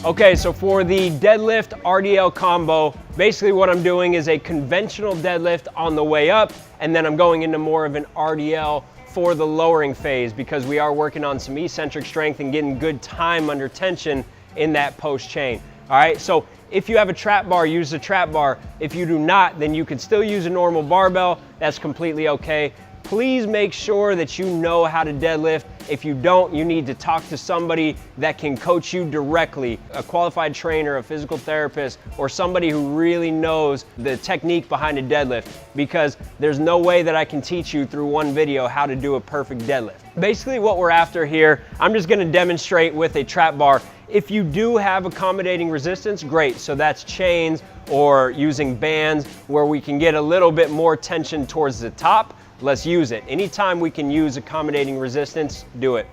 Okay, so for the deadlift RDL combo, basically what I'm doing is a conventional deadlift on the way up, and then I'm going into more of an RDL for the lowering phase because we are working on some eccentric strength and getting good time under tension in that post chain. All right, so if you have a trap bar, use the trap bar. If you do not, then you can still use a normal barbell. That's completely okay. Please make sure that you know how to deadlift. If you don't, you need to talk to somebody that can coach you directly, a qualified trainer, a physical therapist, or somebody who really knows the technique behind a deadlift, because there's no way that I can teach you through one video how to do a perfect deadlift. Basically what we're after here, I'm just gonna demonstrate with a trap bar. If you do have accommodating resistance, great. So that's chains or using bands where we can get a little bit more tension towards the top. Let's use it. Anytime we can use accommodating resistance, do it.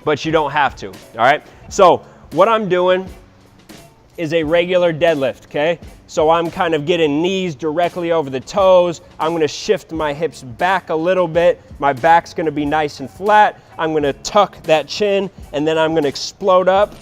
But you don't have to, all right? So what I'm doing is a regular deadlift, okay? So I'm kind of getting knees directly over the toes. I'm gonna shift my hips back a little bit. My back's gonna be nice and flat. I'm gonna tuck that chin, and then I'm gonna explode up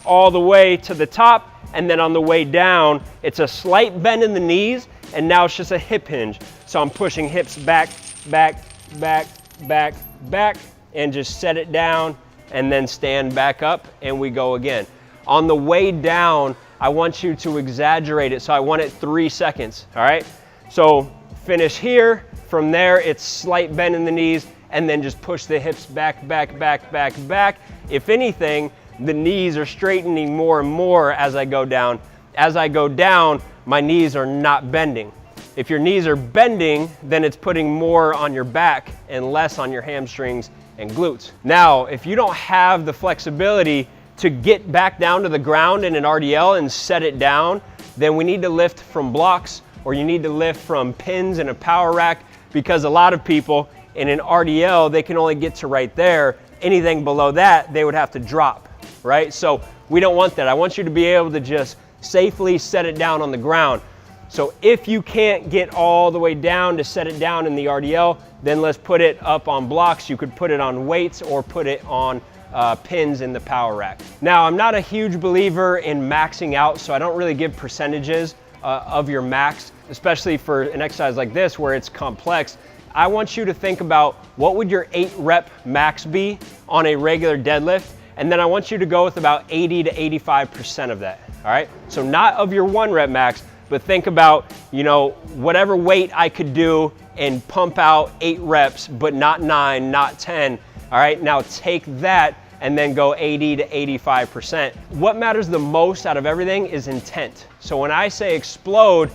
all the way to the top. And then on the way down, it's a slight bend in the knees, and now it's just a hip hinge. So I'm pushing hips back, back, back, back, back, and just set it down, and then stand back up, and we go again. On the way down, I want you to exaggerate it, so I want it 3 seconds, all right? So finish here, from there it's slight bend in the knees, and then just push the hips back, back, back, back, back. If anything, the knees are straightening more and more as I go down. As I go down, my knees are not bending. If your knees are bending, then it's putting more on your back and less on your hamstrings and glutes. Now, if you don't have the flexibility to get back down to the ground in an RDL and set it down, then we need to lift from blocks, or you need to lift from pins in a power rack, because a lot of people in an RDL, they can only get to right there. Anything below that, they would have to drop, right? So we don't want that. I want you to be able to just safely set it down on the ground. So if you can't get all the way down to set it down in the RDL, then let's put it up on blocks. You could put it on weights or put it on pins in the power rack. Now, I'm not a huge believer in maxing out, so I don't really give percentages of your max, especially for an exercise like this where it's complex. I want you to think about what would your 8 rep max be on a regular deadlift, and then I want you to go with about 80 to 85% of that, all right? So not of your 1 rep max, but think about, you know, whatever weight I could do and pump out 8 reps, but not 9, not 10. All right, now take that and then go 80 to 85%. What matters the most out of everything is intent. So when I say explode,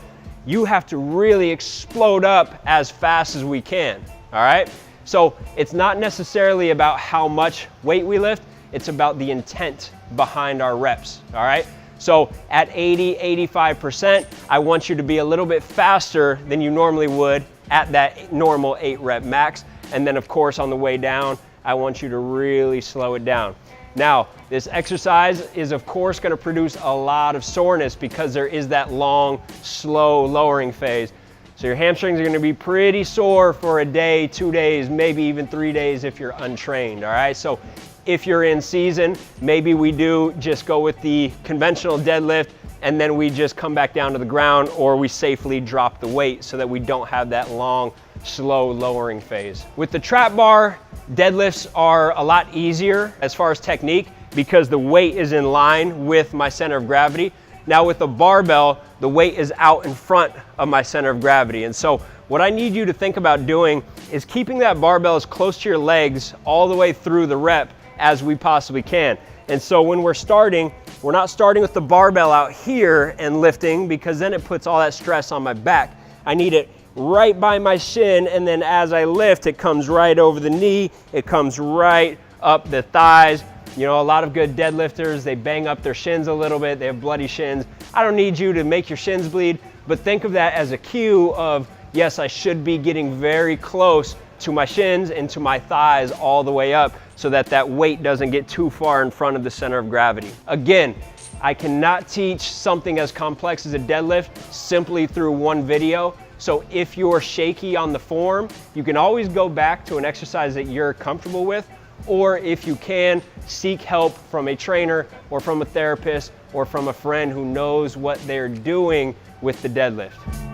you have to really explode up as fast as we can, all right? So it's not necessarily about how much weight we lift, it's about the intent behind our reps, all right? So at 80, 85%, I want you to be a little bit faster than you normally would at that normal 8 rep max. And then of course on the way down, I want you to really slow it down. Now, this exercise is of course gonna produce a lot of soreness because there is that long, slow lowering phase. So your hamstrings are gonna be pretty sore for a day, 2 days, maybe even 3 days if you're untrained, all right? So if you're in season, maybe we do just go with the conventional deadlift and then we just come back down to the ground, or we safely drop the weight so that we don't have that long, slow lowering phase. With the trap bar, deadlifts are a lot easier as far as technique because the weight is in line with my center of gravity. Now with the barbell, the weight is out in front of my center of gravity. And so what I need you to think about doing is keeping that barbell as close to your legs all the way through the rep as we possibly can. And so when we're starting, we're not starting with the barbell out here and lifting, because then it puts all that stress on my back. I need it right by my shin, and then as I lift, it comes right over the knee, it comes right up the thighs. You know, a lot of good deadlifters, they bang up their shins a little bit, they have bloody shins. I don't need you to make your shins bleed, but think of that as a cue of, yes, I should be getting very close to my shins and to my thighs all the way up so that that weight doesn't get too far in front of the center of gravity. Again, I cannot teach something as complex as a deadlift simply through one video. So if you're shaky on the form, you can always go back to an exercise that you're comfortable with, or if you can, seek help from a trainer or from a therapist or from a friend who knows what they're doing with the deadlift.